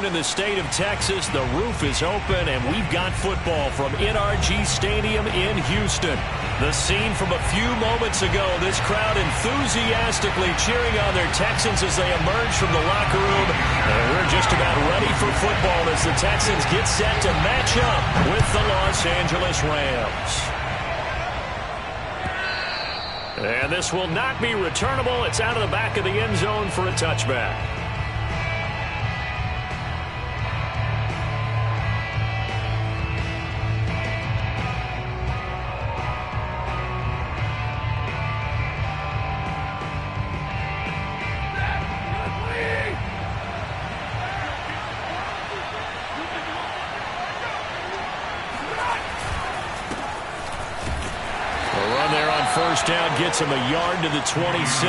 in the state of Texas. The roof is open, and we've got football from NRG Stadium in Houston. The scene from a few moments ago, this crowd enthusiastically cheering on their Texans as they emerge from the locker room. And we're just about ready for football as the Texans get set to match up with the Los Angeles Rams. And this will not be returnable. It's out of the back of the end zone for a touchback. First down gets him a yard to the 26.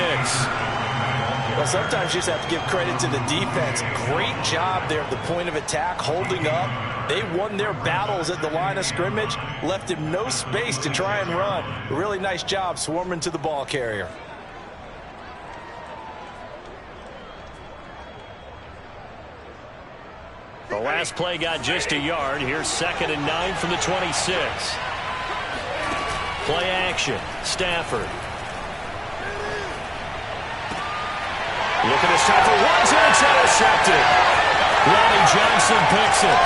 Well, sometimes you just have to give credit to the defense. Great job there at the point of attack, holding up. They won their battles at the line of scrimmage, left him no space to try and run. A really nice job swarming to the ball carrier. The last play got just a yard. Here's 2nd and 9 from the 26. Play action. Stafford. Looking to stop for once, and it's intercepted. Ronnie Johnson picks it.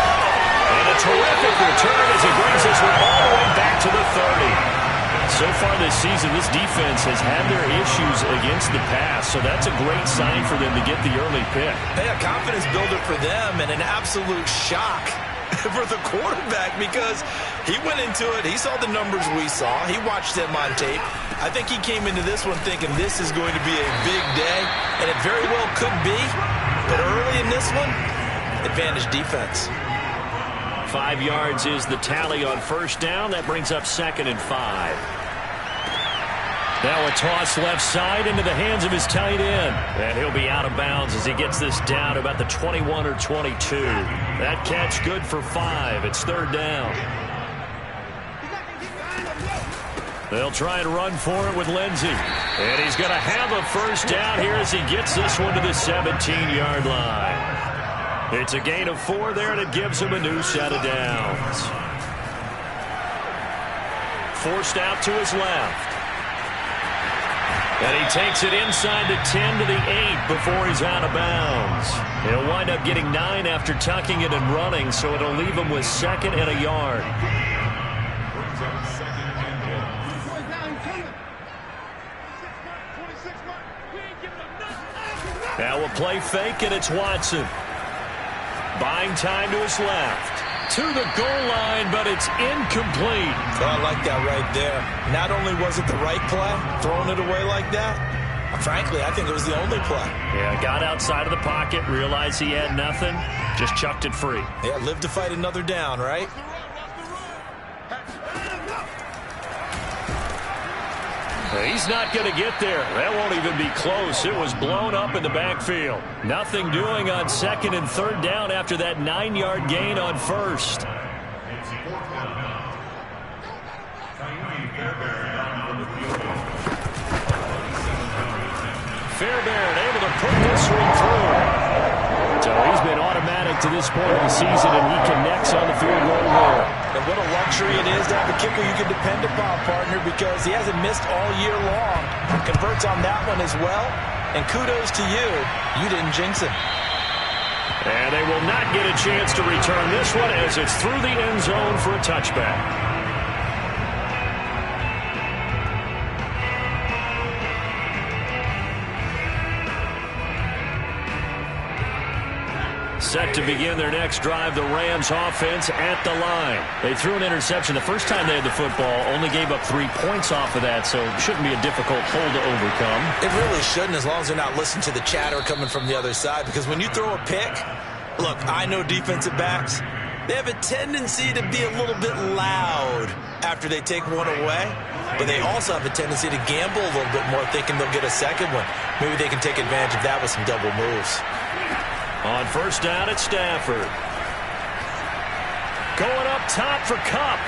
And a terrific return as he brings this one all the way back to the 30. So far this season, this defense has had their issues against the pass, so that's a great sign for them to get the early pick. Hey, a confidence builder for them and an absolute shock for the quarterback because he went into it. He saw the numbers we saw. He watched them on tape. I think he came into this one thinking this is going to be a big day, and it very well could be. But early in this one, advantage defense. 5 yards is the tally on first down. That brings up 2nd and 5. Now a toss left side into the hands of his tight end. And he'll be out of bounds as he gets this down about the 21 or 22. That catch good for 5. It's 3rd down. They'll try and run for it with Lindsey. And he's going to have a first down here as he gets this one to the 17-yard line. It's a gain of 4 there, and it gives him a new set of downs. Forced out to his left. And he takes it inside the 10 to the 8 before he's out of bounds. He'll wind up getting 9 after tucking it and running, so it'll leave him with 2nd and a yard. Now a play fake, and it's Watson. Buying time to his left. To the goal line, but it's incomplete. Oh, I like that right there. Not only was it the right play, throwing it away like that, frankly, I think it was the only play. Yeah, got outside of the pocket, realized he had nothing, just chucked it free. Yeah, live to fight another down, right? He's not going to get there. That won't even be close. It was blown up in the backfield. Nothing doing on 2nd and 3rd down after that 9-yard gain on 1st. Fairbairn able to put this one through. So he's been automatic to this point of the season, and he connects on the field goal here. And what a luxury it is to have a kicker you can depend upon, partner, because he hasn't missed all year long. Converts on that one as well. And kudos to you. You didn't jinx him. And they will not get a chance to return this one as it's through the end zone for a touchback. Set to begin their next drive, the Rams offense at the line. They threw an interception the first time they had the football, only gave up 3 points off of that, so it shouldn't be a difficult hole to overcome. It really shouldn't, as long as they're not listening to the chatter coming from the other side, because when you throw a pick, look, I know defensive backs, they have a tendency to be a little bit loud after they take one away, but they also have a tendency to gamble a little bit more, thinking they'll get a second one. Maybe they can take advantage of that with some double moves. On first down, it's Stafford. Going up top for Kupp.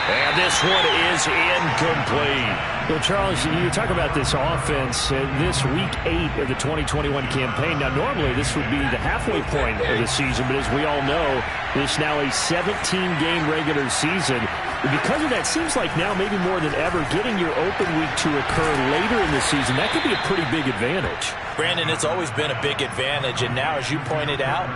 And this one is incomplete. Well, Charles, you talk about this offense, this Week 8 of the 2021 campaign. Now, normally this would be the halfway point of the season, but as we all know, this now a 17-game regular season. Because of that, seems like now maybe more than ever, getting your open week to occur later in the season, that could be a pretty big advantage. Brandon, it's always been a big advantage, and now, as you pointed out,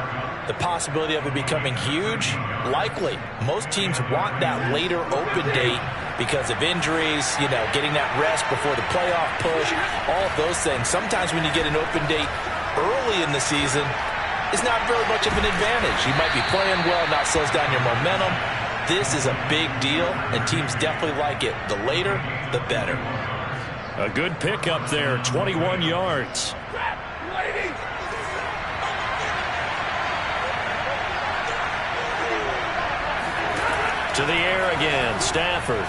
the possibility of it becoming huge, likely. Most teams want that later open date because of injuries, getting that rest before the playoff push, all of those things. Sometimes when you get an open date early in the season, it's not very much of an advantage. You might be playing well, not slows down your momentum. This is a big deal, and teams definitely like it. The later, the better. A good pickup there, 21 yards. To the air again, Stafford.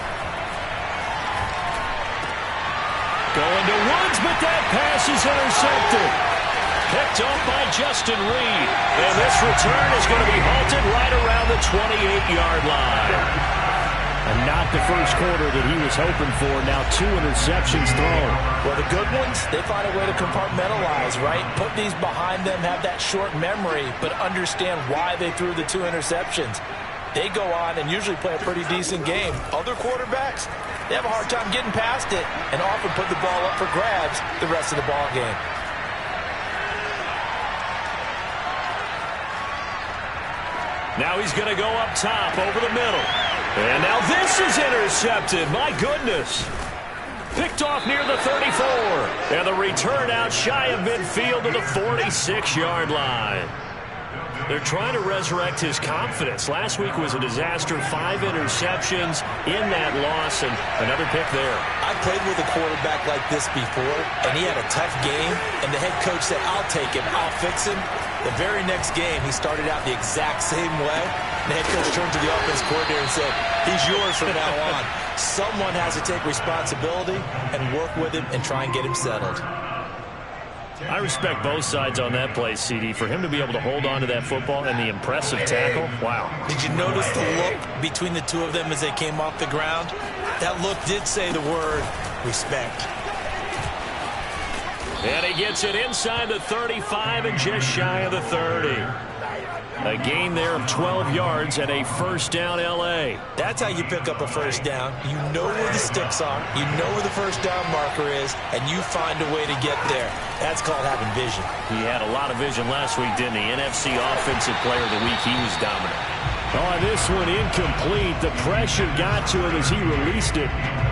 Going to Woods, but that pass is intercepted. Picked off by Justin Reed. And this return is going to be halted right around the 28-yard line. And not the first quarter that he was hoping for. Now 2 interceptions thrown. Well, the good ones, they find a way to compartmentalize, right? Put these behind them, have that short memory, but understand why they threw the 2 interceptions. They go on and usually play a pretty decent game. Other quarterbacks, they have a hard time getting past it and often put the ball up for grabs the rest of the ball game. Now he's going to go up top over the middle. And now this is intercepted. My goodness. Picked off near the 34. And the return out shy of midfield to the 46-yard line. They're trying to resurrect his confidence. Last week was a disaster. 5 interceptions in that loss, and another pick there. I played with a quarterback like this before, and he had a tough game, and the head coach said, I'll take him, I'll fix him. The very next game, he started out the exact same way. The head coach turned to the offense coordinator and said, he's yours from now on. Someone has to take responsibility and work with him and try and get him settled. I respect both sides on that play, CD. For him to be able to hold on to that football and the impressive tackle, wow. Did you notice the look between the two of them as they came off the ground? That look did say the word respect. And he gets it inside the 35 and just shy of the 30. A gain there of 12 yards and a first down L.A. That's how you pick up a first down. You know where the sticks are. You know where the first down marker is, and you find a way to get there. That's called having vision. He had a lot of vision last week, didn't he? NFC Offensive Player of the Week. He was dominant. Oh, this one incomplete. The pressure got to him as he released it.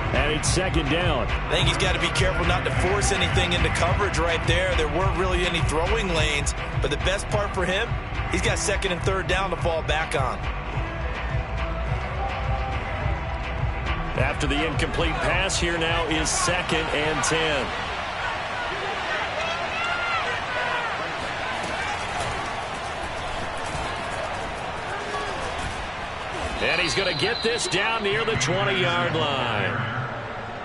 And it's second down. I think he's got to be careful not to force anything into coverage right there. There weren't really any throwing lanes. But the best part for him, he's got second and third down to fall back on. After the incomplete pass, here now is second and 10. And he's going to get this down near the 20-yard line.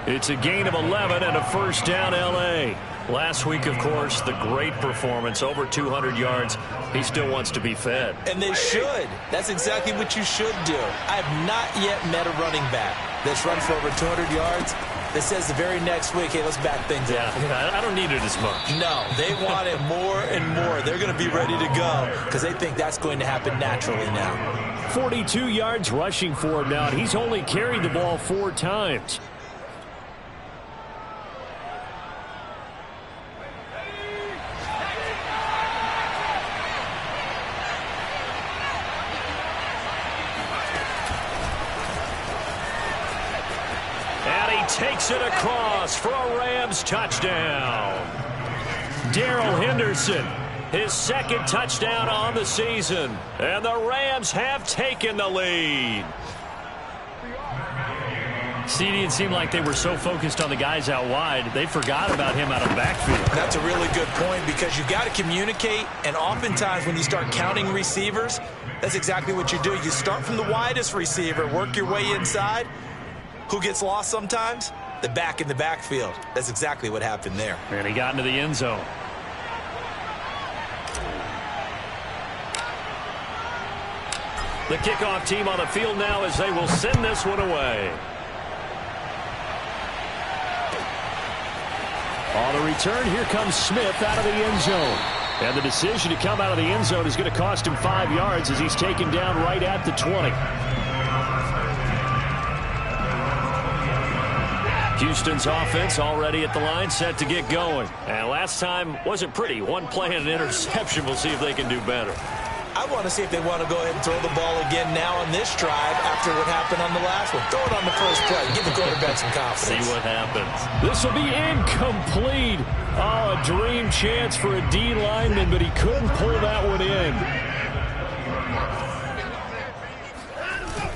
It's a gain of 11 and a first down L.A. Last week, of course, the great performance, over 200 yards. He still wants to be fed. And they should. That's exactly what you should do. I have not yet met a running back that's run for over 200 yards that says the very next week, hey, let's back things up. Yeah, I don't need it as much. No, they want it more and more. They're going to be ready to go because they think that's going to happen naturally now. 42 yards rushing for him now, and he's only carried the ball 4 times. Takes it across for a Rams touchdown. Darrell Henderson, his second touchdown on the season. And the Rams have taken the lead. CD, it seemed like they were so focused on the guys out wide, they forgot about him out of the backfield. That's a really good point because you've got to communicate, and oftentimes when you start counting receivers, that's exactly what you do. You start from the widest receiver, work your way inside. Who gets lost sometimes? The back in the backfield. That's exactly what happened there. And he got into the end zone. The kickoff team on the field now as they will send this one away. On the return, here comes Smith out of the end zone. And the decision to come out of the end zone is going to cost him 5 yards as he's taken down right at the 20. Houston's offense already at the line, set to get going. And last time wasn't pretty. One play and an interception. We'll see if they can do better. I want to see if they want to go ahead and throw the ball again now on this drive after what happened on the last one. Throw it on the first play. Give the quarterback some confidence. See what happens. This will be incomplete. Oh, a dream chance for a D lineman, but he couldn't pull that one in.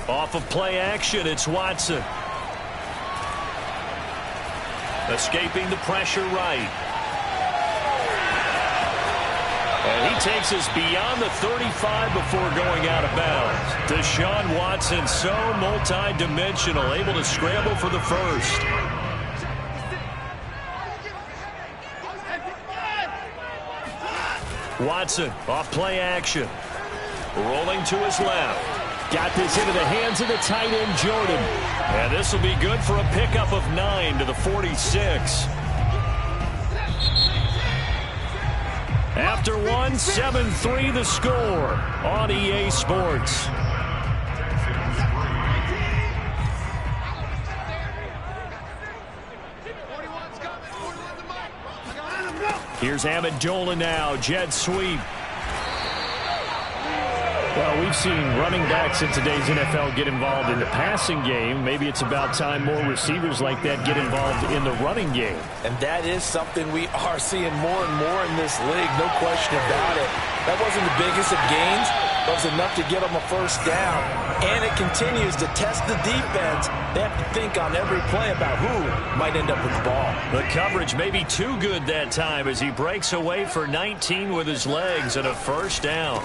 Off of play action, it's Watson. Escaping the pressure right. And he takes us beyond the 35 before going out of bounds. Deshaun Watson, so multi-dimensional, able to scramble for the first. Watson off play action. Rolling to his left. Got this into the hands of the tight end, Jordan. And this will be good for a pickup of 9 to the 46. After one, 7-3 the score on EA Sports. Here's Amendola now, jet sweep. Well, we've seen running backs in today's NFL get involved in the passing game. Maybe it's about time more receivers like that get involved in the running game. And that is something we are seeing more and more in this league, no question about it. That wasn't the biggest of gains, but it was enough to get them a first down. And it continues to test the defense. They have to think on every play about who might end up with the ball. The coverage may be too good that time as he breaks away for 19 with his legs and a first down.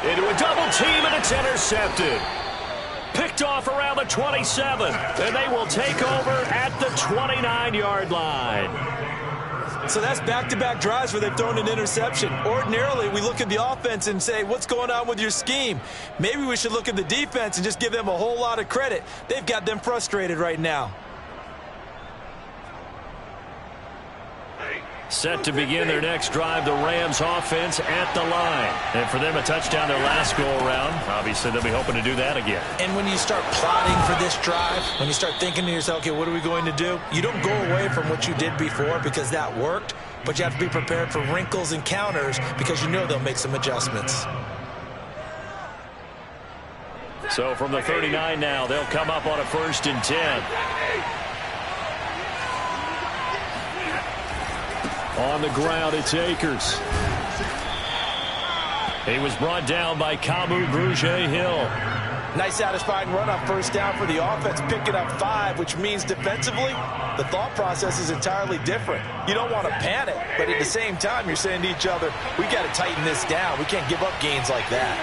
Into a double team, and it's intercepted. Picked off around the 27, and they will take over at the 29-yard line. So that's back-to-back drives where they've thrown an interception. Ordinarily, we look at the offense and say, what's going on with your scheme? Maybe we should look at the defense and just give them a whole lot of credit. They've got them frustrated right now. Set to begin their next drive, the Rams offense at the line. And for them, a touchdown their last go-around. Obviously, they'll be hoping to do that again. And when you start plotting for this drive, when you start thinking to yourself, okay, what are we going to do? You don't go away from what you did before because that worked, but you have to be prepared for wrinkles and counters because you know they'll make some adjustments. So from the 39 now, they'll come up on a 1st and 10. On the ground, it's Akers. He was brought down by Kamu Grugier-Hill. Nice satisfying run on first down for the offense, picking up 5, which means defensively, the thought process is entirely different. You don't want to panic, but at the same time, you're saying to each other, we got to tighten this down. We can't give up gains like that.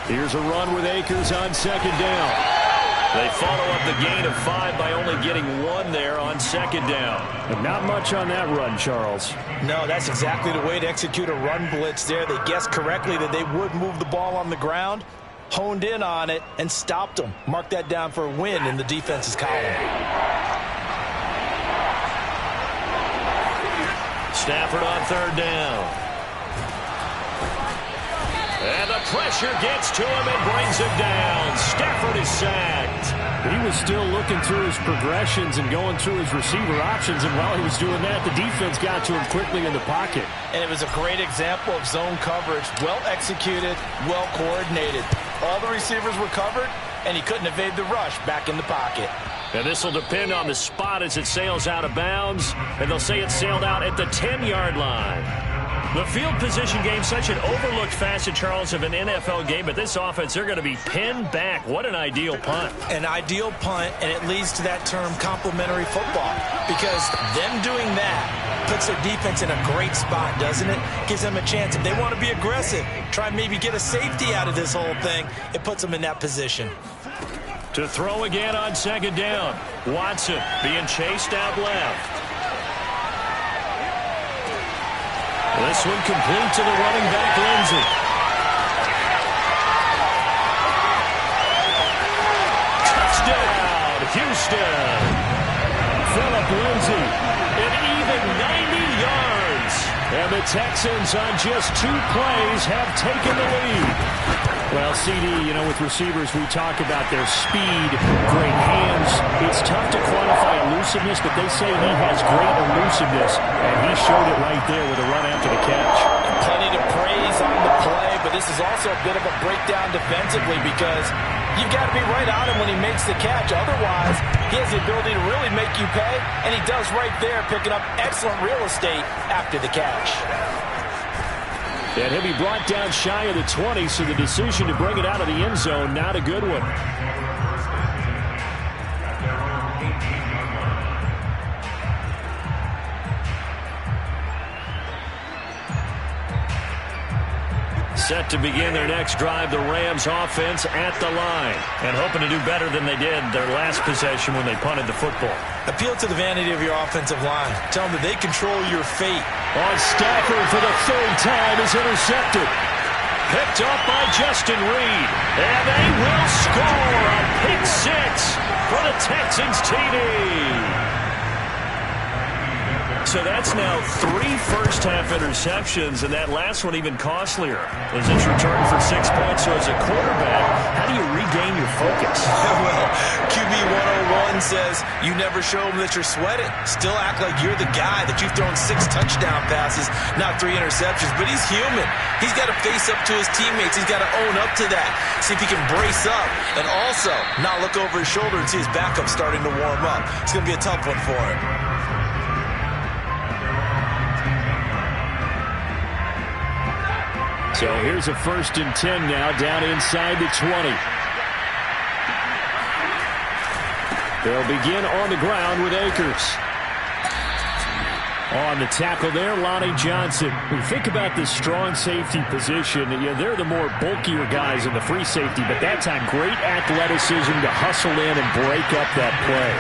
Here's a run with Akers on 2nd down. They follow up the gain of 5 by only getting 1 there on 2nd down. But not much on that run, Charles. No, that's exactly the way to execute a run blitz there. They guessed correctly that they would move the ball on the ground, honed in on it, and stopped them. Mark that down for a win in the defense's column. Stafford on 3rd down. And the pressure gets to him and brings him down. Stafford is sacked. He was still looking through his progressions and going through his receiver options, and while he was doing that, the defense got to him quickly in the pocket. And it was a great example of zone coverage. Well executed, well coordinated. All the receivers were covered, and he couldn't evade the rush back in the pocket. And this will depend on the spot as it sails out of bounds, and they'll say it sailed out at the 10-yard line. The field position game, such an overlooked facet, Charles, of an NFL game, but this offense, they're going to be pinned back. What an ideal punt. An ideal punt, and it leads to that term complementary football, because them doing that puts their defense in a great spot, doesn't it? Gives them a chance. If they want to be aggressive, try and maybe get a safety out of this whole thing, it puts them in that position. To throw again on 2nd down. Watson being chased out left. This one complete to the running back, Lindsey. Houston. Phillip Lindsay, an even 90 yards. And the Texans on just 2 plays have taken the lead. Well, CD, with receivers, we talk about their speed, great hands. It's tough to quantify elusiveness, but they say he has great elusiveness, and he showed it right there with a run after the catch. Plenty to praise on the play, but this is also a bit of a breakdown defensively because you've got to be right on him when he makes the catch. Otherwise, he has the ability to really make you pay, and he does right there, picking up excellent real estate after the catch. And he'll be brought down shy of the 20, so the decision to bring it out of the end zone, not a good one. Set to begin their next drive, the Rams offense at the line. And hoping to do better than they did their last possession when they punted the football. Appeal to the vanity of your offensive line. Tell them that they control your fate. On Stafford for the 3rd time is intercepted. Picked up by Justin Reed. And they will score a pick 6 for the Texans TD. So that's now 3 first-half interceptions, and that last one even costlier. As it's returned for 6 points, so as a quarterback, how do you regain your focus? Well, QB 101 says you never show them that you're sweating. Still act like you're the guy, that you've thrown 6 touchdown passes, not 3 interceptions. But he's human. He's got to face up to his teammates. He's got to own up to that. See if he can brace up and also not look over his shoulder and see his backup starting to warm up. It's going to be a tough one for him. So here's a 1st and 10 now, down inside the 20. They'll begin on the ground with Akers. On the tackle there, Lonnie Johnson. We think about this strong safety position. They're the more bulkier guys in the free safety, but that time great athleticism to hustle in and break up that play.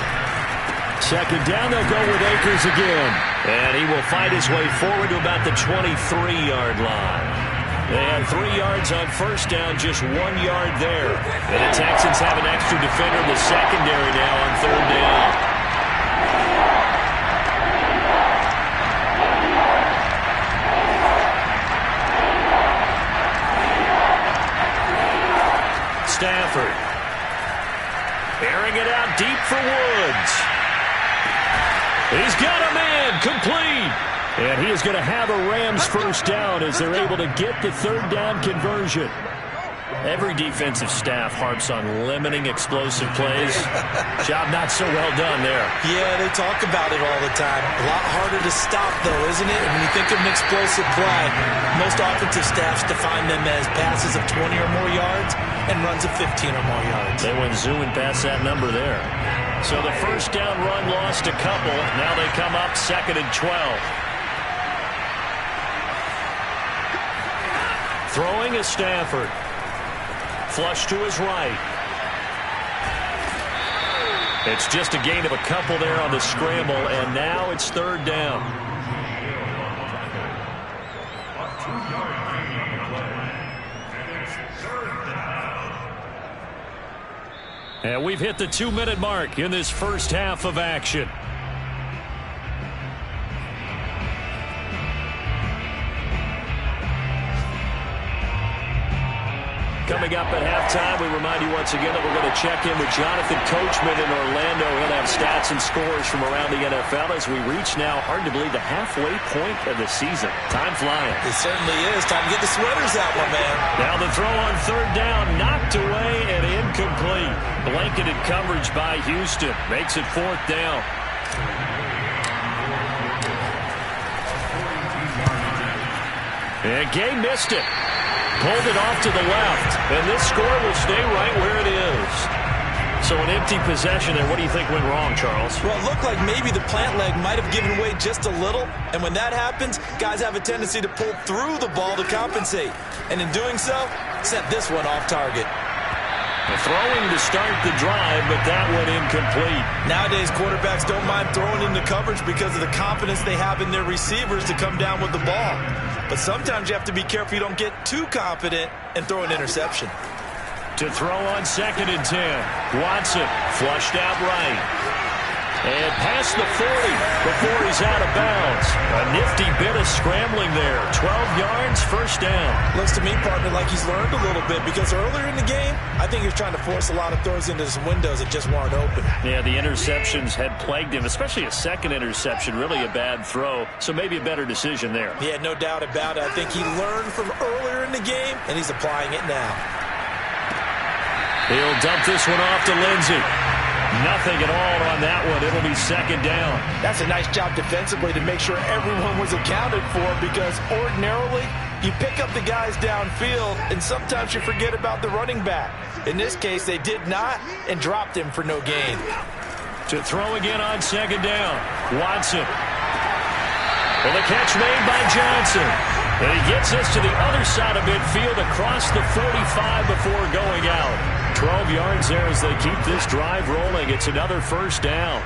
2nd down, they'll go with Akers again. And he will fight his way forward to about the 23-yard line. They had 3 yards on 1st down, just 1 yard there. And the Texans have an extra defender in the secondary now on 3rd down. Stafford. Airing it out deep for Woods. He's got a man, complete. And he is going to have a Rams 1st down as they're able to get the 3rd down conversion. Every defensive staff harps on limiting explosive plays. Job not so well done there. Yeah, they talk about it all the time. A lot harder to stop, though, isn't it? When you think of an explosive play, most offensive staffs define them as passes of 20 or more yards and runs of 15 or more yards. They went zooming past that number there. So the 1st down run lost a couple. Now they come up 2nd and 12. Throwing is Stafford. Flush to his right. It's just a gain of a couple there on the scramble, and now it's 3rd down. And we've hit the 2-minute mark in this 1st half of action. Coming up at halftime, we remind you once again that we're going to check in with Jonathan Coachman in Orlando. He'll have stats and scores from around the NFL as we reach now, hard to believe, the halfway point of the season. Time flying. It certainly is. Time to get the sweaters out, my man. Now the throw on 3rd down, knocked away and incomplete. Blanketed coverage by Houston. Makes it 4th down. And Gay missed it. Pulled it off to the left, and this score will stay right where it is. So an empty possession there. What do you think went wrong, Charles? Well, it looked like maybe the plant leg might have given way just a little, and when that happens, guys have a tendency to pull through the ball to compensate. And in doing so, sent this one off target. Throwing to start the drive, but that went incomplete. Nowadays, quarterbacks don't mind throwing into coverage because of the confidence they have in their receivers to come down with the ball. But sometimes you have to be careful you don't get too confident and throw an interception. To throw on 2nd and 10. Watson flushed out right. And past the 40 before he's out of bounds. A nifty bit of scrambling there. 12 yards, first down. Looks to me, partner, like he's learned a little bit because earlier in the game, I think he was trying to force a lot of throws into some windows that just weren't open. Yeah, the interceptions had plagued him, especially a second interception, really a bad throw. So maybe a better decision there. Yeah, no doubt about it. I think he learned from earlier in the game, and he's applying it now. He'll dump this one off to Lindsey. Nothing at all on that one. It'll be 2nd down. That's a nice job defensively to make sure everyone was accounted for because ordinarily you pick up the guys downfield and sometimes you forget about the running back. In this case, they did not and dropped him for no gain. To throw again on 2nd down. Watson. Well, the catch made by Johnson. And he gets us to the other side of midfield across the 45 before going out. 12 yards there as they keep this drive rolling. It's another first down.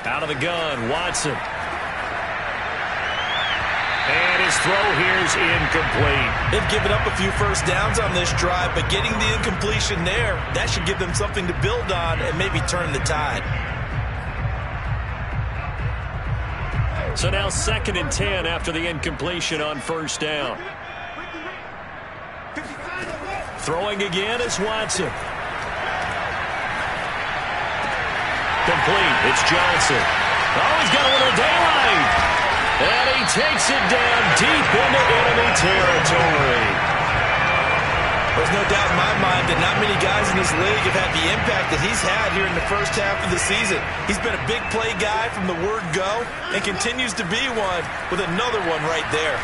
Out of the gun, Watson. And his throw here is incomplete. They've given up a few first downs on this drive, but getting the incompletion there, that should give them something to build on and maybe turn the tide. So now 2nd and 10 after the incompletion on first down. Throwing again is Watson. Complete. It's Johnson. Oh, he's got a little daylight. And he takes it down deep into enemy territory. There's no doubt in my mind that not many guys in this league have had the impact that he's had here in the first half of the season. He's been a big play guy from the word go and continues to be one with another one right there.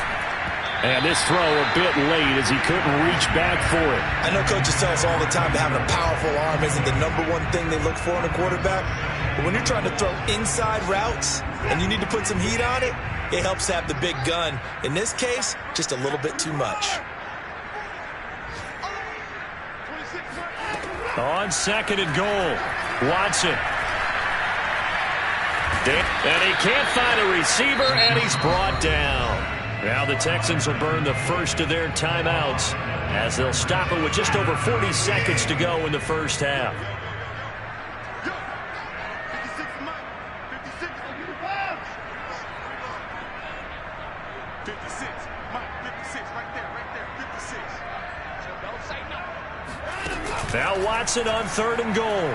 And this throw a bit late as he couldn't reach back for it. I know coaches tell us all the time that having a powerful arm isn't the #1 thing they look for in a quarterback. But when you're trying to throw inside routes and you need to put some heat on it, it helps have the big gun. In this case, just a little bit too much. On 2nd and goal, Watson. And he can't find a receiver, and he's brought down. Now the Texans will burn the first of their timeouts as they'll stop it with just over 40 seconds to go in the first half. Now Watson on 3rd and goal.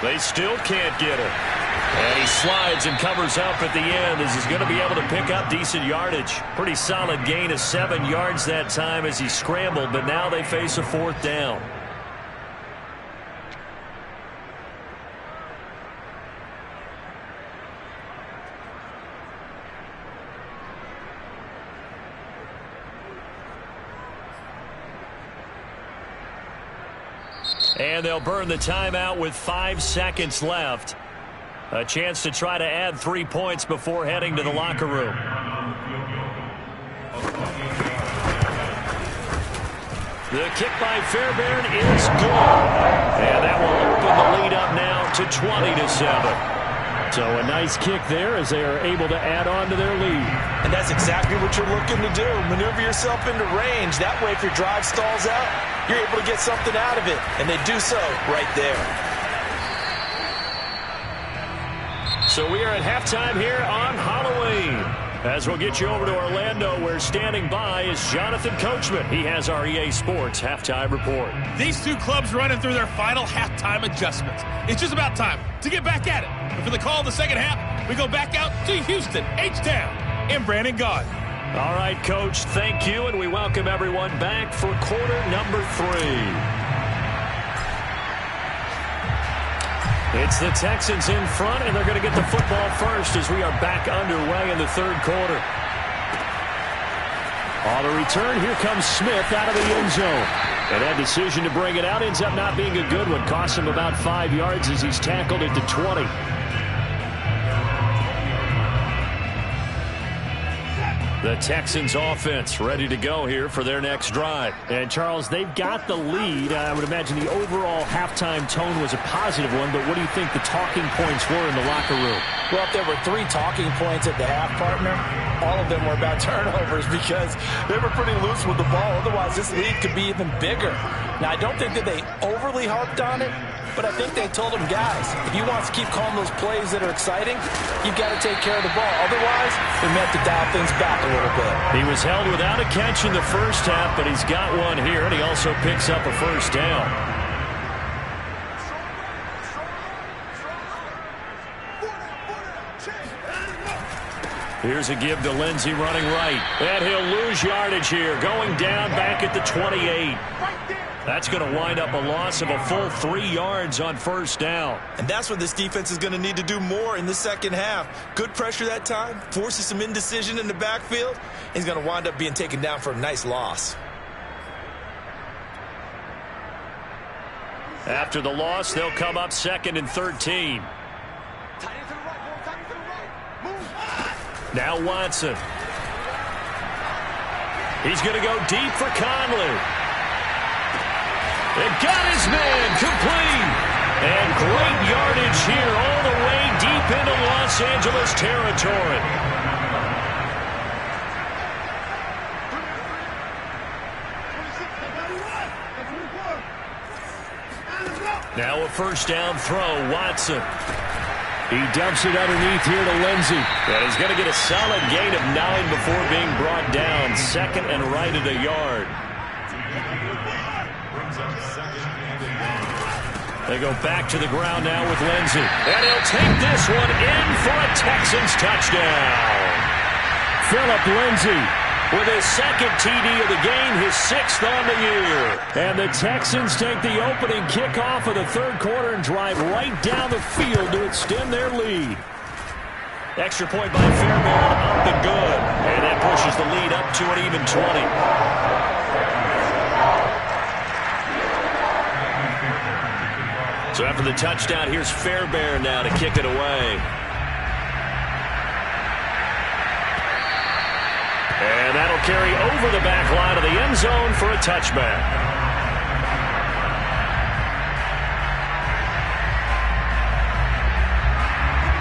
They still can't get him. And he slides and covers up at the end as he's going to be able to pick up decent yardage. Pretty solid gain of 7 yards that time as he scrambled, but now they face a 4th down. And they'll burn the timeout with 5 seconds left. A chance to try to add 3 points before heading to the locker room. The kick by Fairbairn is good. And that will open the lead up now to 20-7. So a nice kick there as they are able to add on to their lead. And that's exactly what you're looking to do. Maneuver yourself into range. That way, if your drive stalls out, you're able to get something out of it. And they do so right there. So we are at halftime here on Halloween. As we'll get you over to Orlando, where standing by is Jonathan Coachman. He has our EA Sports halftime report. These two clubs running through their final halftime adjustments. It's just about time to get back at it. And for the call of the second half, we go back out to Houston, H-Town, and Brandon Gaud. All right, Coach, thank you, and we welcome everyone back for quarter number 3. It's the Texans in front, and they're going to get the football first as we are back underway in the third quarter. On the return, here comes Smith out of the end zone. And that decision to bring it out ends up not being a good one. Costs him about 5 yards as he's tackled at the 20. The Texans offense ready to go here for their next drive. And, Charles, they've got the lead. I would imagine the overall halftime tone was a positive one, but what do you think the talking points were in the locker room? Well, if there were 3 talking points at the half, partner, all of them were about turnovers because they were pretty loose with the ball. Otherwise, this lead could be even bigger. Now, I don't think that they overly harped on it, but I think they told them, guys, if you want to keep calling those plays that are exciting, you've got to take care of the ball. Otherwise, we may have to dial things back a little bit. He was held without a catch in the first half, but he's got one here, and he also picks up a first down. Here's a give to Lindsey running right. And he'll lose yardage here, going down back at the 28. That's going to wind up a loss of a full 3 yards on first down. And that's what this defense is going to need to do more in the second half. Good pressure that time, forces some indecision in the backfield. He's going to wind up being taken down for a nice loss. After the loss, they'll come up 2nd and 13. Now Watson. He's going to go deep for Conley. And got his man complete. And great yardage here all the way deep into Los Angeles territory. Now a first down throw, Watson. He dumps it underneath here to Lindsey. And he's going to get a solid gain of 9 before being brought down. 2nd and right at a yard. They go back to the ground now with Lindsey. And he'll take this one in for a Texans touchdown. Phillip Lindsey with his 2nd TD of the game, his 6th on the year. And the Texans take the opening kickoff of the 3rd quarter and drive right down the field to extend their lead. Extra point by Fairbairn, up and good. And that pushes the lead up to an even 20. So after the touchdown, here's Fairbairn now to kick it away. And that'll carry over the back line of the end zone for a touchback.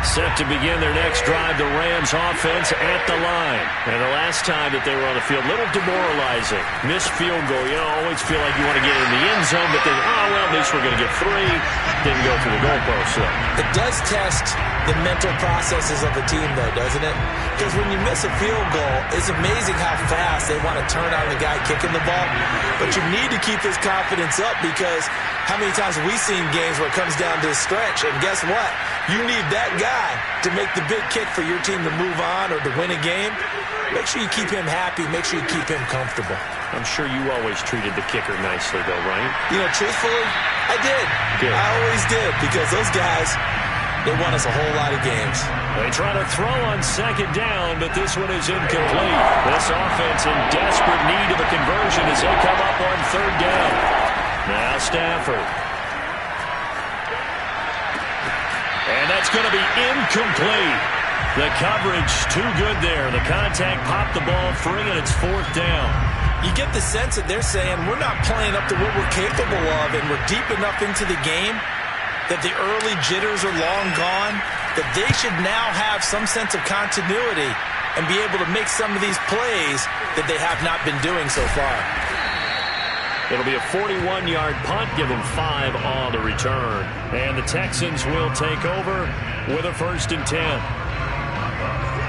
Set to begin their next drive, the Rams offense at the line. And the last time that they were on the field, a little demoralizing. Missed field goal. You know, always feel like you want to get in the end zone, but then, oh, well, at least we're going to get 3. Didn't go through the goalpost, though. It does test the mental processes of a team, though, doesn't it? Because when you miss a field goal, it's amazing how fast they want to turn on the guy kicking the ball. But you need to keep his confidence up because how many times have we seen games where it comes down to a stretch? And guess what? You need that guy to make the big kick for your team to move on or to win a game. Make sure you keep him happy. Make sure you keep him comfortable. I'm sure you always treated the kicker nicely, though, right? You know, truthfully, I did. Good. I always did because those guys, they won us a whole lot of games. They try to throw on 2nd down, but this one is incomplete. This offense in desperate need of a conversion as they come up on 3rd down. Now Stafford. And that's going to be incomplete. The coverage too good there. The contact popped the ball free, and it's 4th down. You get the sense that they're saying we're not playing up to what we're capable of, and we're deep enough into the game that the early jitters are long gone, that they should now have some sense of continuity and be able to make some of these plays that they have not been doing so far. It'll be a 41-yard punt, give them 5 on the return. And the Texans will take over with a 1st and 10.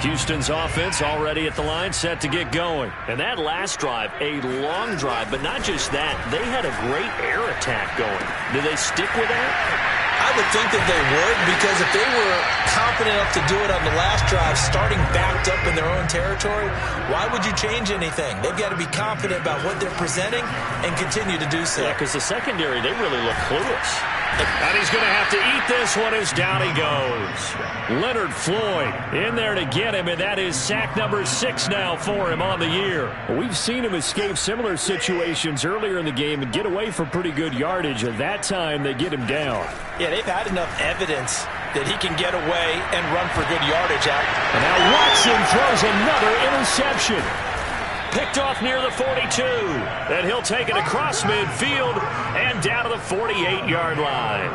Houston's offense already at the line, set to get going. And that last drive, a long drive, but not just that. They had a great air attack going. Do they stick with that? I would think that they would, because if they were confident enough to do it on the last drive, starting backed up in their own territory, why would you change anything? They've got to be confident about what they're presenting and continue to do so. Yeah, because the secondary, they really look clueless. And he's going to have to eat this one as down he goes. Leonard Floyd in there to get him, and that is sack number 6 now for him on the year. We've seen him escape similar situations earlier in the game and get away for pretty good yardage. At that time, they get him down. Yeah, they've had enough evidence that he can get away and run for good yardage out. And now Watson throws another interception. Picked off near the 42. And he'll take it across midfield and down to the 48-yard line.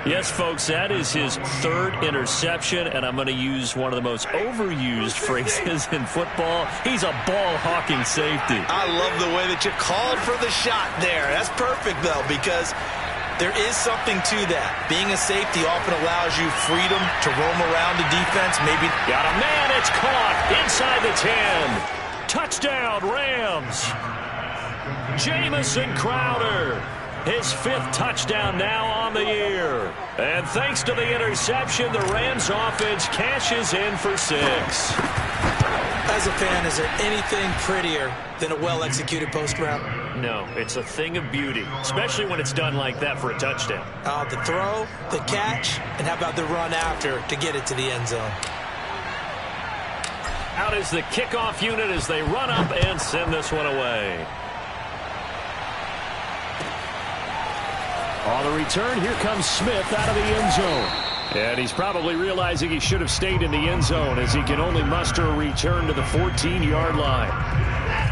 Yes, folks, that is his third interception, and I'm going to use one of the most overused phrases in football. He's a ball-hawking safety. I love the way that you called for the shot there. That's perfect, though, because there is something to that. Being a safety often allows you freedom to roam around the defense. Maybe got a man. It's caught inside the 10. Touchdown, Rams. Jamison Crowder. His fifth touchdown now on the year. And thanks to the interception, the Rams offense cashes in for 6. As a fan, is there anything prettier than a well-executed post route? No, it's a thing of beauty, especially when it's done like that for a touchdown. The throw, the catch, and how about the run after to get it to the end zone? Out is the kickoff unit as they run up and send this one away. On the return, here comes Smith out of the end zone. And he's probably realizing he should have stayed in the end zone as he can only muster a return to the 14-yard line.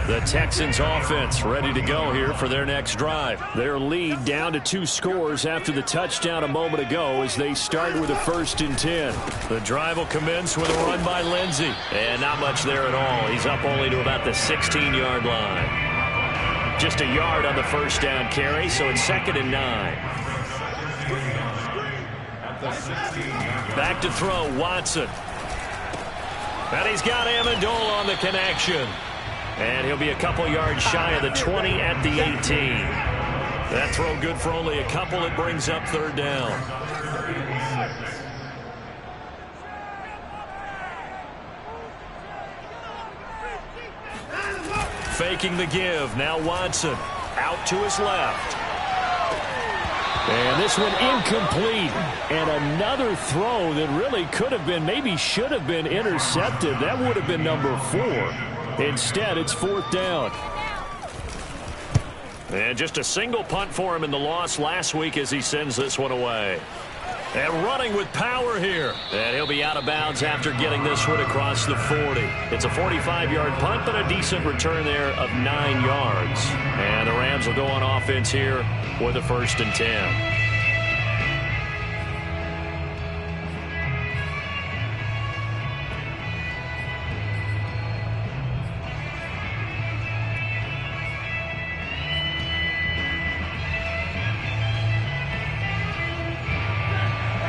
The Texans offense ready to go here for their next drive. Their lead down to 2 scores after the touchdown a moment ago as they start with a 1st and 10. The drive will commence with a run by Lindsey. And not much there at all. He's up only to about the 16-yard line. Just a yard on the first down carry, so it's 2nd and 9. Back to throw, Watson. And he's got Amendola on the connection. And he'll be a couple yards shy of the 20 at the 18. That throw good for only a couple. It brings up 3rd down. Faking the give. Now Watson out to his left. And this one incomplete. And another throw that really could have been, maybe should have been intercepted. That would have been number 4. Instead, it's 4th down. And just a single punt for him in the loss last week as he sends this one away. And running with power here. And he'll be out of bounds after getting this one across the 40. It's a 45-yard punt, but a decent return there of 9 yards. And the Rams will go on offense here with a 1st and 10.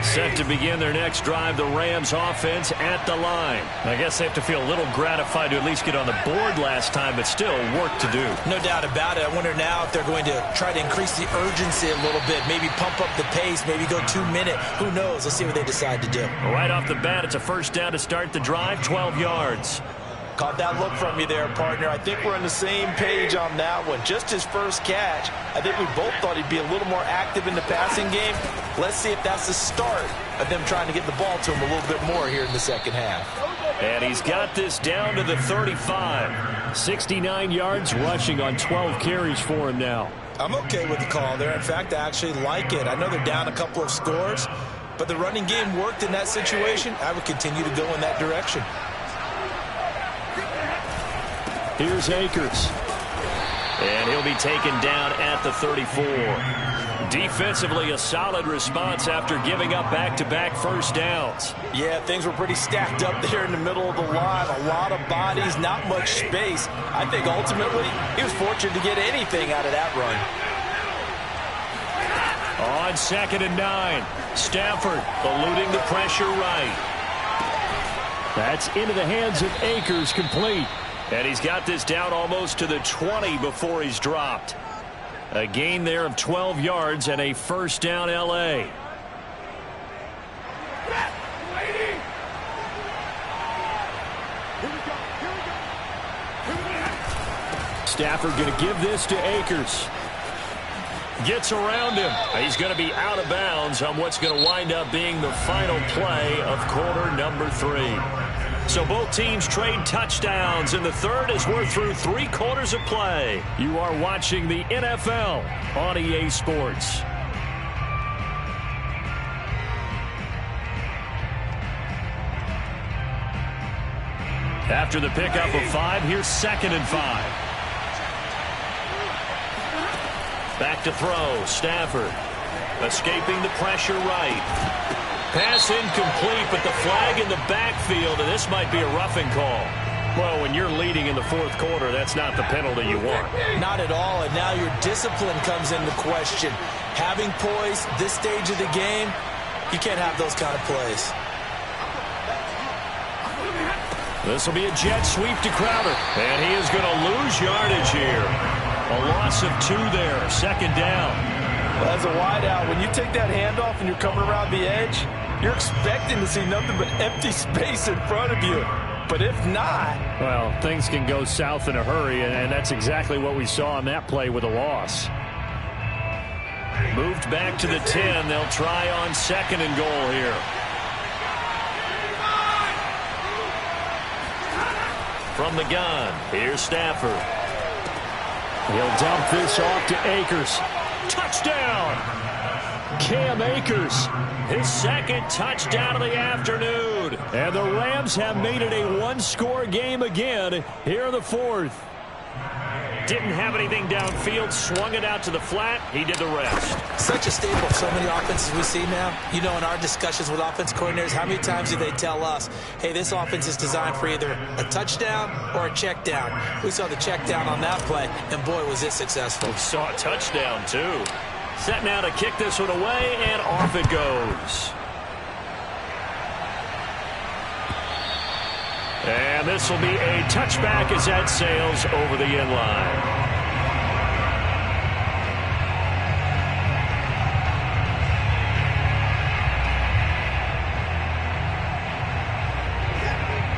Set to begin their next drive, the Rams offense at the line. I guess they have to feel a little gratified to at least get on the board last time, but still work to do. No doubt about it. I wonder now if they're going to try to increase the urgency a little bit, maybe pump up the pace, maybe go 2-minute. Who knows? Let's see what they decide to do. Right off the bat, it's a 1st down to start the drive, 12 yards. Caught that look from you there, partner. I think we're on the same page on that one. Just his first catch. I think we both thought he'd be a little more active in the passing game. Let's see if that's the start of them trying to get the ball to him a little bit more here in the second half. And he's got this down to the 35. 69 yards rushing on 12 carries for him now. I'm okay with the call there. In fact, I actually like it. I know they're down a couple of scores, but the running game worked in that situation. I would continue to go in that direction. Here's Akers. And he'll be taken down at the 34. Defensively, a solid response after giving up back-to-back 1st downs. Yeah, things were pretty stacked up there in the middle of the line. A lot of bodies, not much space. I think ultimately he was fortunate to get anything out of that run. On 2nd and 9. Stafford eluding the pressure right. That's into the hands of Akers, complete. And he's got this down almost to the 20 before he's dropped. A gain there of 12 yards and a 1st down L.A. Stafford going to give this to Akers. Gets around him. He's going to be out of bounds on what's going to wind up being the final play of quarter number 3. So both teams trade touchdowns in the third as we're through 3 quarters of play. You are watching the NFL on EA Sports. After the pickup of 5, here's 2nd and 5. Back to throw. Stafford escaping the pressure right. Pass incomplete, but the flag in the backfield, and this might be a roughing call. Well, when you're leading in the 4th quarter, that's not the penalty you want. Not at all, and now your discipline comes into question. Having poise this stage of the game, you can't have those kind of plays. This will be a jet sweep to Crowder, and he is going to lose yardage here. A loss of 2 there, 2nd down. Well, as a wideout, when you take that handoff and you're coming around the edge, you're expecting to see nothing but empty space in front of you. But if not... Well, things can go south in a hurry, and that's exactly what we saw on that play with a loss. Moved back to the 10. They'll try on 2nd and goal here. From the gun, here's Stafford. He'll dump this off to Akers. Touchdown! Cam Akers. His 2nd touchdown of the afternoon. And the Rams have made it a 1-score game again here in the 4th. Didn't have anything downfield, swung it out to the flat. He did the rest. Such a staple of so many offenses we see now. You know, in our discussions with offense coordinators, how many times do they tell us, hey, this offense is designed for either a touchdown or a check down. We saw the check down on that play, and boy, was it successful. We saw a touchdown, too. Set now to kick this one away, and off it goes. And this will be a touchback as that sails over the end line.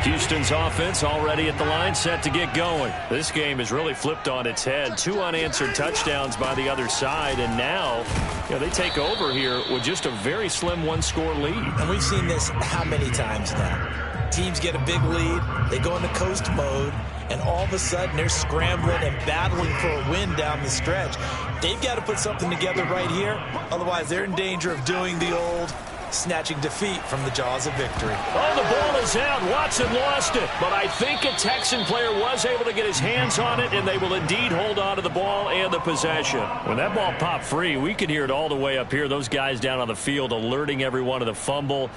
Houston's offense already at the line, set to get going. This game is really flipped on its head. 2 unanswered touchdowns by the other side, and now they take over here with just a very slim 1-score lead. And we've seen this how many times now? Teams get a big lead, they go into coast mode, and all of a sudden they're scrambling and battling for a win down the stretch. They've got to put something together right here, otherwise they're in danger of doing the old snatching defeat from the jaws of victory. Oh, the ball is out. Watson lost it, but I think a Texan player was able to get his hands on it, and they will indeed hold on to the ball and the possession. When that ball popped free, we could hear it all the way up here. Those guys down on the field alerting everyone of the fumble.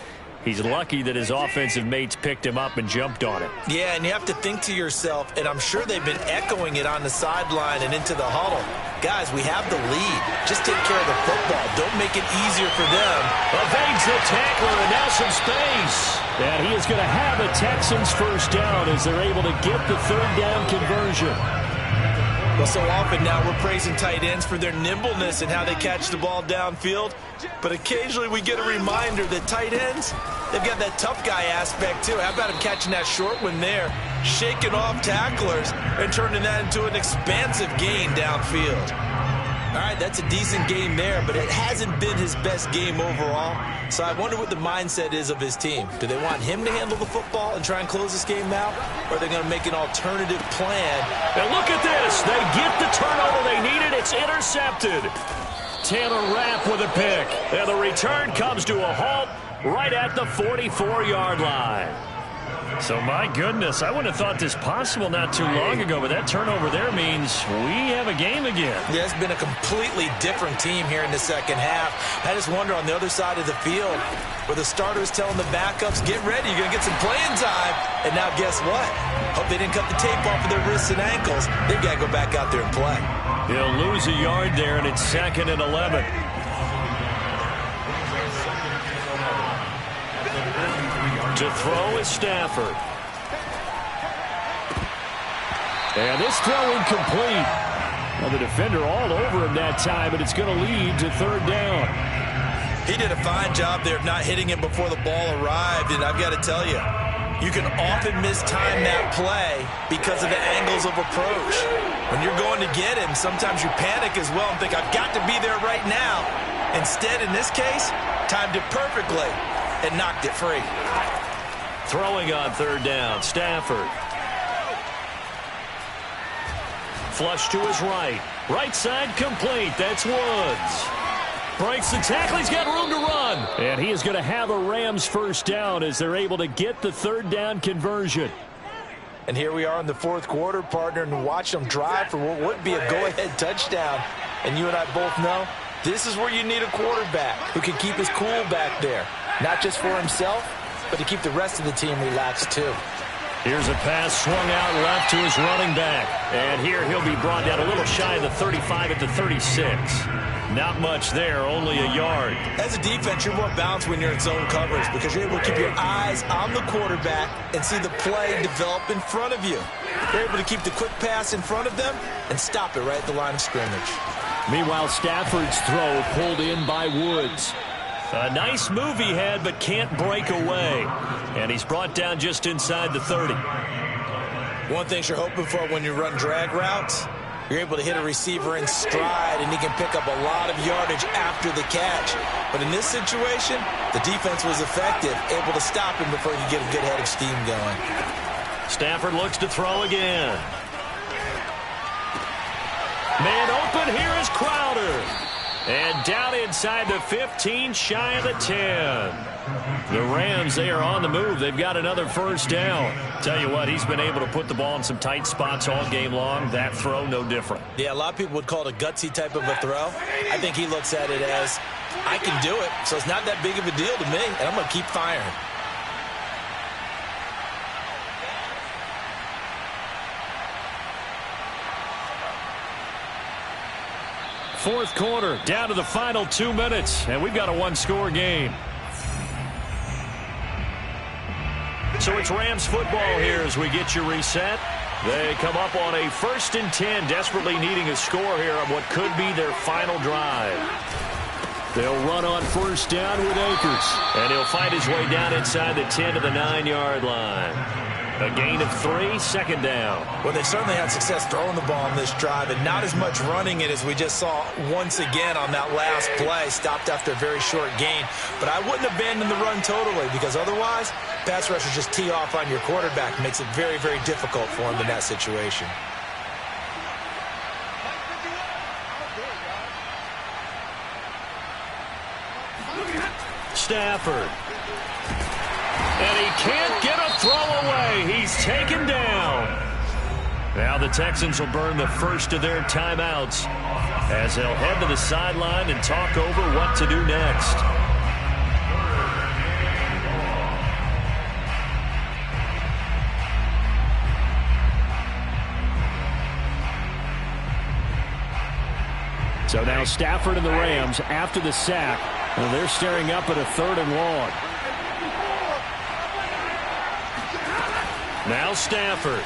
He's lucky that his offensive mates picked him up and jumped on it. Yeah, and you have to think to yourself, and I'm sure they've been echoing it on the sideline and into the huddle. Guys, we have the lead. Just take care of the football. Don't make it easier for them. Evades the tackler, and now some space. And he is going to have a Texans first down as they're able to get the 3rd down conversion. Well, so often now we're praising tight ends for their nimbleness and how they catch the ball downfield. But occasionally we get a reminder that tight ends, they've got that tough guy aspect too. How about him catching that short one there, shaking off tacklers, and turning that into an expansive gain downfield? All right, that's a decent game there, but it hasn't been his best game overall. So I wonder what the mindset is of his team. Do they want him to handle the football and try and close this game out? Or are they going to make an alternative plan? And look at this. They get the turnover they needed. It's intercepted. Taylor Rapp with a pick. And the return comes to a halt right at the 44-yard line. So, my goodness, I wouldn't have thought this possible not too long ago, but that turnover there means we have a game again. Yeah, it's been a completely different team here in the second half. I just wonder on the other side of the field where the starters telling the backups, get ready, you're going to get some playing time. And now guess what? Hope they didn't cut the tape off of their wrists and ankles. They've got to go back out there and play. He'll lose a yard there, and it's 2nd and 11. To throw is Stafford. And this throw incomplete. Well, the defender all over him that time, but it's going to lead to 3rd down. He did a fine job there of not hitting him before the ball arrived, and I've got to tell you, you can often mistime that play because of the angles of approach. When you're going to get him, sometimes you panic as well and think, I've got to be there right now. Instead, in this case, timed it perfectly and knocked it free. Throwing on 3rd down, Stafford. Flush to his right. Right side complete. That's Woods. Breaks the tackle. He's got room to run. And he is going to have a Rams first down as they're able to get the 3rd down conversion. And here we are in the fourth quarter, partner, and watch them drive for what would be a go-ahead touchdown. And you and I both know this is where you need a quarterback who can keep his cool back there. Not just for himself, but to keep the rest of the team relaxed too. Here's a pass swung out left to his running back. And here he'll be brought down a little shy of the 35 at the 36. Not much there, only a yard. As a defense, you're more balanced when you're in zone coverage because you're able to keep your eyes on the quarterback and see the play develop in front of you. You're able to keep the quick pass in front of them and stop it right at the line of scrimmage. Meanwhile, Stafford's throw pulled in by Woods. A nice move he had, but can't break away. And he's brought down just inside the 30. One thing you're hoping for when you run drag routes, you're able to hit a receiver in stride, and he can pick up a lot of yardage after the catch. But in this situation, the defense was effective, able to stop him before he could get a good head of steam going. Stafford looks to throw again. Man open, here is Crowder. And down inside the 15, shy of the 10. The Rams, they are on the move. They've got another first down. Tell you what, he's been able to put the ball in some tight spots all game long. That throw, no different. Yeah, a lot of people would call it a gutsy type of a throw. I think he looks at it as, I can do it, so it's not that big of a deal to me, and I'm going to keep firing. Fourth quarter, down to the final 2 minutes, and we've got a one-score game. So it's Rams football here as we get you reset. They come up on a 1st and 10, desperately needing a score here on what could be their final drive. They'll run on first down with Akers, and he'll find his way down inside the 10 to the 9-yard line. A gain of 3, second down. Well, they've certainly had success throwing the ball on this drive and not as much running it as we just saw once again on that last play. Stopped after a very short gain. But I wouldn't abandon the run totally because otherwise, pass rushers just tee off on your quarterback. Makes it very, very difficult for him in that situation. Stafford. And he can't get a throw away. He's taken down. Now the Texans will burn the first of their timeouts as they'll head to the sideline and talk over what to do next. So now Stafford and the Rams after the sack. And they're staring up at a 3rd and long. Now Stafford.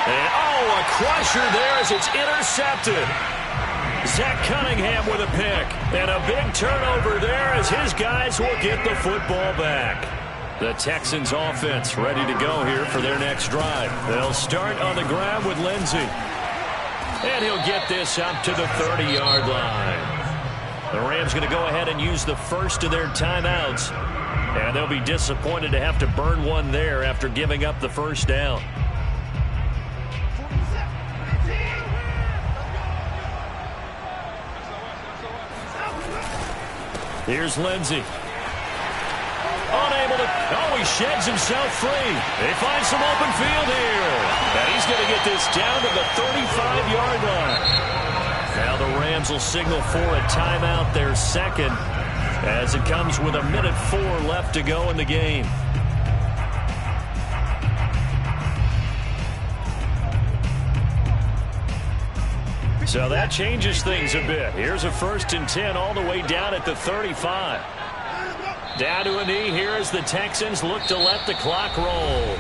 And, a crusher there as it's intercepted. Zach Cunningham with a pick. And a big turnover there as his guys will get the football back. The Texans offense ready to go here for their next drive. They'll start on the ground with Lindsey. And he'll get this up to the 30-yard line. The Rams going to go ahead and use the first of their timeouts. And they'll be disappointed to have to burn one there after giving up the first down. Here's Lindsey. Unable to... he sheds himself free. They find some open field here. And he's going to get this down to the 35-yard line. Now the Rams will signal for a timeout, their second, as it comes with 1:04 left to go in the game. So that changes things a bit. Here's a 1st and 10 all the way down at the 35. Down to a knee here as the Texans look to let the clock roll.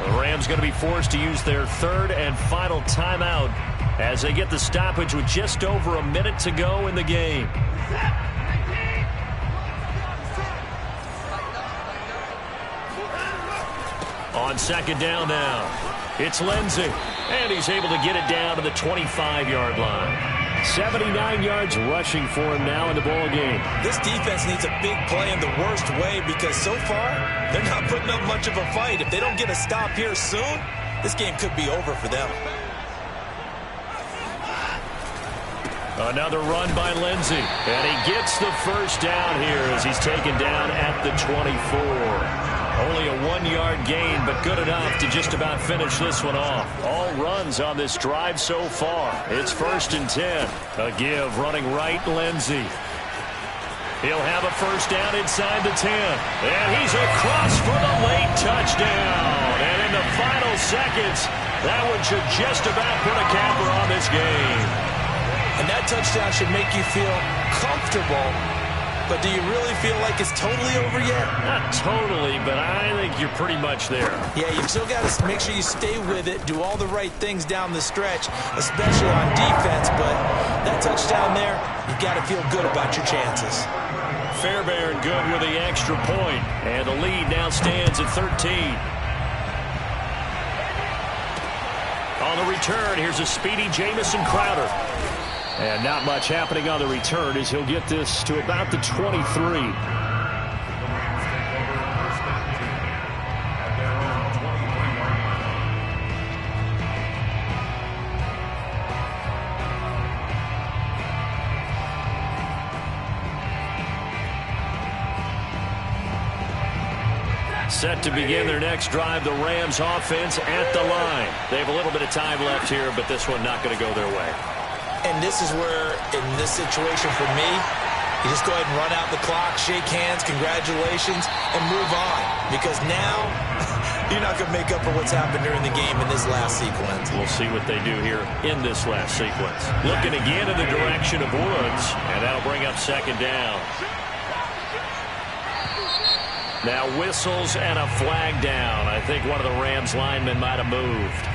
The Rams going to be forced to use their 3rd and final timeout as they get the stoppage with just over a minute to go in the game. On second down now, it's Lindsey, and he's able to get it down to the 25-yard line. 79 yards rushing for him now in the ball game. This defense needs a big play in the worst way because so far, they're not putting up much of a fight. If they don't get a stop here soon, this game could be over for them. Another run by Lindsey, and he gets the first down here as he's taken down at the 24. Only a 1-yard gain, but good enough to just about finish this one off. All runs on this drive so far. It's 1st and 10. A give running right, Lindsey. He'll have a first down inside the 10. And he's across for the late touchdown. And in the final seconds, that one should just about put a capper on this game. And that touchdown should make you feel comfortable. But do you really feel like it's totally over yet? Not totally, but I think you're pretty much there. Yeah, you've still got to make sure you stay with it, do all the right things down the stretch, especially on defense. But that touchdown there, you got to feel good about your chances. Fairbairn good with the extra point. And the lead now stands at 13. On the return, here's a speedy Jamison Crowder. And not much happening on the return as he'll get this to about the 23. Set to begin their next drive, the Rams offense at the line. They have a little bit of time left here, but this one not going to go their way. And this is where, in this situation for me, you just go ahead and run out the clock, shake hands, congratulations, and move on. Because now, you're not going to make up for what's happened during the game in this last sequence. We'll see what they do here in this last sequence. Looking again in the direction of Woods, and that'll bring up 2nd down. Now whistles and a flag down. I think one of the Rams linemen might have moved.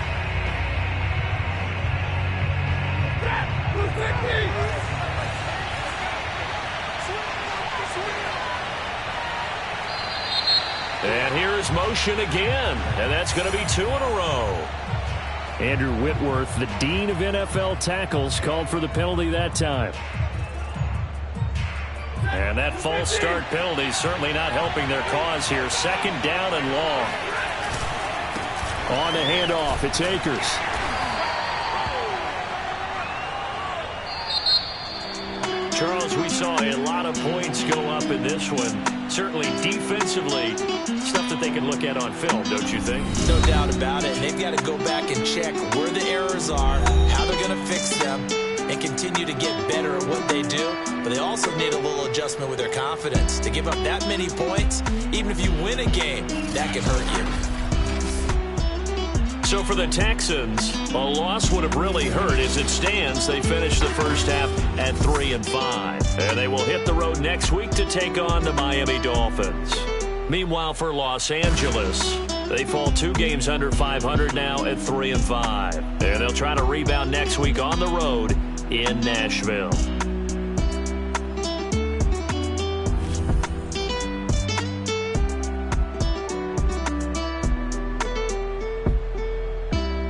And here's motion again, and that's going to be 2 in a row. Andrew Whitworth, the dean of NFL tackles, called for the penalty that time. And that false start penalty certainly not helping their cause here. 2nd down and long. On the handoff, it's Akers. Charles, we saw a lot of points go up in this one. Certainly defensively, stuff that they can look at on film, don't you think? No doubt about it. And they've got to go back and check where the errors are, how they're going to fix them, and continue to get better at what they do. But they also need a little adjustment with their confidence. To give up that many points, even if you win a game, that can hurt you. So for the Texans, a loss would have really hurt. As it stands, they finish the first half at 3-5. And they will hit the road next week to take on the Miami Dolphins. Meanwhile, for Los Angeles, they fall 2 games under 500 now at 3-5. And they'll try to rebound next week on the road in Nashville.